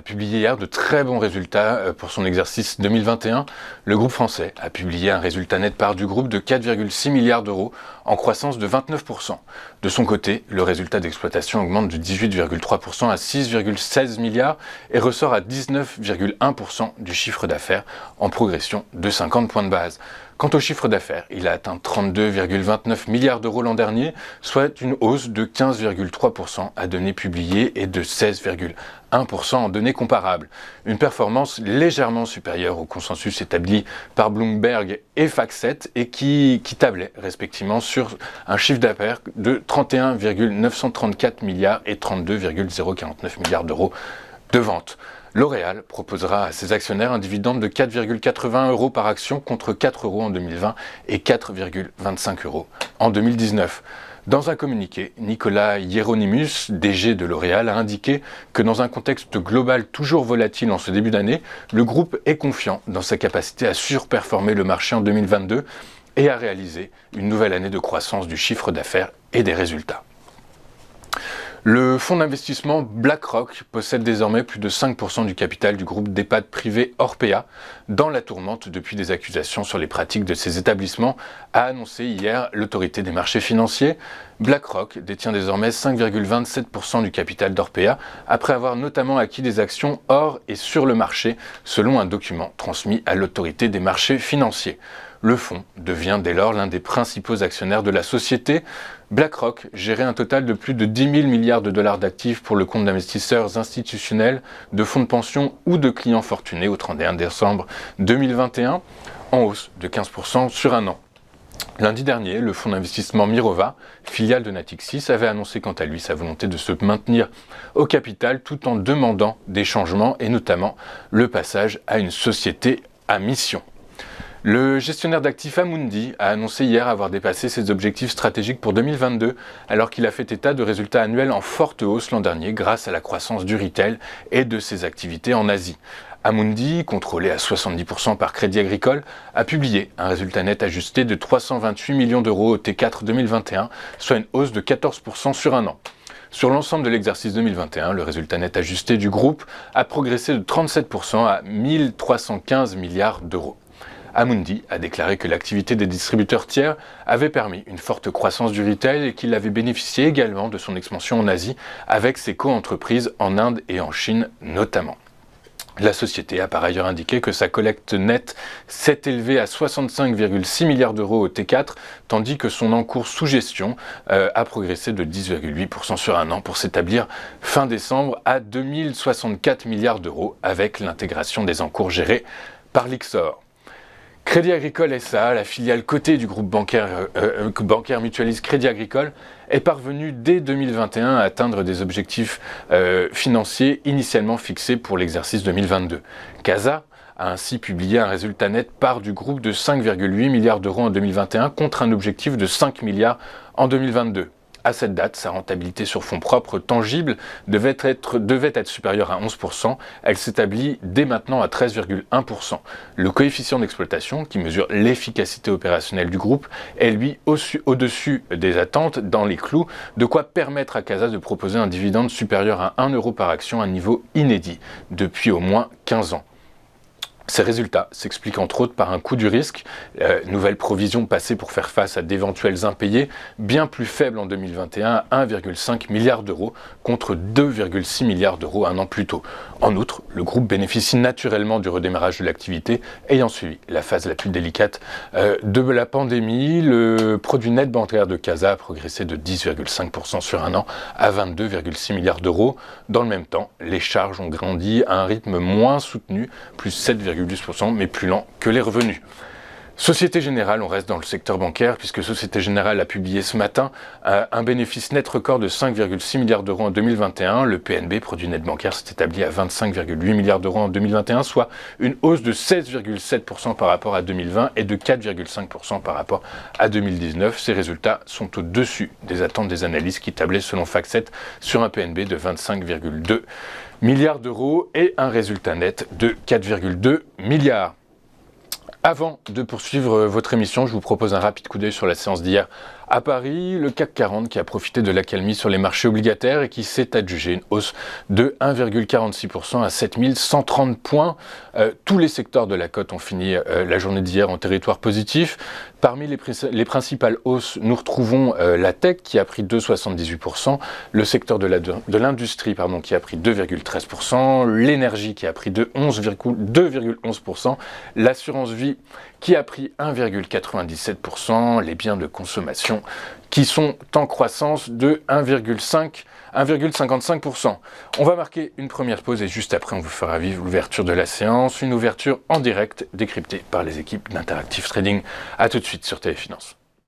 publié hier de très bons résultats pour son exercice 2021. Le groupe français a publié un résultat net part du groupe de 4,6 milliards d'euros en croissance de 29%. De son côté, le résultat d'exploitation augmente de 18,3% à 6,16 milliards et ressort à 19,1% du chiffre d'affaires en progression de 50 points de base. Quant au chiffre d'affaires, il a atteint 32,29 milliards d'euros l'an dernier, soit une hausse de 15,3% à données publiées et de 16,1% en données comparables. Une performance légèrement supérieure au consensus établi par Bloomberg et FactSet et qui tablait respectivement sur un chiffre d'affaires de 31,934 milliards et 32,049 milliards d'euros de vente. L'Oréal proposera à ses actionnaires un dividende de 4,80 euros par action contre 4 euros en 2020 et 4,25 euros en 2019. Dans un communiqué, Nicolas Hieronymus, DG de L'Oréal, a indiqué que dans un contexte global toujours volatile en ce début d'année, le groupe est confiant dans sa capacité à surperformer le marché en 2022 et à réaliser une nouvelle année de croissance du chiffre d'affaires et des résultats. Le fonds d'investissement BlackRock possède désormais plus de 5% du capital du groupe d'EHPAD privé Orpea, dans la tourmente depuis des accusations sur les pratiques de ces établissements, a annoncé hier l'autorité des marchés financiers. BlackRock détient désormais 5,27% du capital d'Orpea, après avoir notamment acquis des actions hors et sur le marché, selon un document transmis à l'autorité des marchés financiers. Le fonds devient dès lors l'un des principaux actionnaires de la société. BlackRock gérait un total de plus de 10 000 milliards de dollars d'actifs pour le compte d'investisseurs institutionnels, de fonds de pension ou de clients fortunés au 31 décembre 2021, en hausse de 15% sur un an. Lundi dernier, le fonds d'investissement Mirova, filiale de Natixis, avait annoncé quant à lui sa volonté de se maintenir au capital tout en demandant des changements et notamment le passage à une société à mission. Le gestionnaire d'actifs Amundi a annoncé hier avoir dépassé ses objectifs stratégiques pour 2022, alors qu'il a fait état de résultats annuels en forte hausse l'an dernier grâce à la croissance du retail et de ses activités en Asie. Amundi, contrôlé à 70% par Crédit Agricole, a publié un résultat net ajusté de 328 millions d'euros au T4 2021, soit une hausse de 14% sur un an. Sur l'ensemble de l'exercice 2021, le résultat net ajusté du groupe a progressé de 37% à 1315 milliards d'euros. Amundi a déclaré que l'activité des distributeurs tiers avait permis une forte croissance du retail et qu'il avait bénéficié également de son expansion en Asie avec ses co-entreprises en Inde et en Chine notamment. La société a par ailleurs indiqué que sa collecte nette s'est élevée à 65,6 milliards d'euros au T4, tandis que son encours sous gestion a progressé de 10,8% sur un an pour s'établir fin décembre à 2064 milliards d'euros avec l'intégration des encours gérés par Lyxor. Crédit Agricole SA, la filiale cotée du groupe bancaire mutualiste Crédit Agricole, est parvenue dès 2021 à atteindre des objectifs financiers initialement fixés pour l'exercice 2022. CASA a ainsi publié un résultat net part du groupe de 5,8 milliards d'euros en 2021 contre un objectif de 5 milliards en 2022. À cette date, sa rentabilité sur fonds propres tangibles devait être supérieure à 11%. Elle s'établit dès maintenant à 13,1%. Le coefficient d'exploitation, qui mesure l'efficacité opérationnelle du groupe, est lui au-dessus des attentes, dans les clous, de quoi permettre à CASA de proposer un dividende supérieur à 1 euro par action, un niveau inédit depuis au moins 15 ans. Ces résultats s'expliquent entre autres par un coût du risque, nouvelle provision passée pour faire face à d'éventuels impayés, bien plus faible en 2021 à 1,5 milliard d'euros contre 2,6 milliards d'euros un an plus tôt. En outre, le groupe bénéficie naturellement du redémarrage de l'activité ayant suivi la phase la plus délicate de la pandémie. Le produit net bancaire de CASA a progressé de 10,5% sur un an à 22,6 milliards d'euros. Dans le même temps, les charges ont grandi à un rythme moins soutenu, plus 7,8%, mais plus lent que les revenus. Société Générale, on reste dans le secteur bancaire, puisque Société Générale a publié ce matin un bénéfice net record de 5,6 milliards d'euros en 2021. Le PNB, produit net bancaire, s'est établi à 25,8 milliards d'euros en 2021, soit une hausse de 16,7% par rapport à 2020 et de 4,5% par rapport à 2019. Ces résultats sont au-dessus des attentes des analystes qui tablaient selon FactSet sur un PNB de 25,2 milliards d'euros et un résultat net de 4,2 milliards. Avant de poursuivre votre émission, je vous propose un rapide coup d'œil sur la séance d'hier à Paris. Le CAC 40 qui a profité de l'accalmie sur les marchés obligataires et qui s'est adjugé une hausse de 1,46% à 7130 points. Tous les secteurs de la cote ont fini la journée d'hier en territoire positif. Parmi les principales hausses, nous retrouvons la tech qui a pris 2,78%, le secteur de l'industrie qui a pris 2,13%, l'énergie qui a pris 2,11%, l'assurance vie qui a pris 1,97%, les biens de consommation qui sont en croissance de 1,55%. On va marquer une première pause et juste après on vous fera vivre l'ouverture de la séance, une ouverture en direct décryptée par les équipes d'Interactive Trading. A tout de suite sur Téléfinance.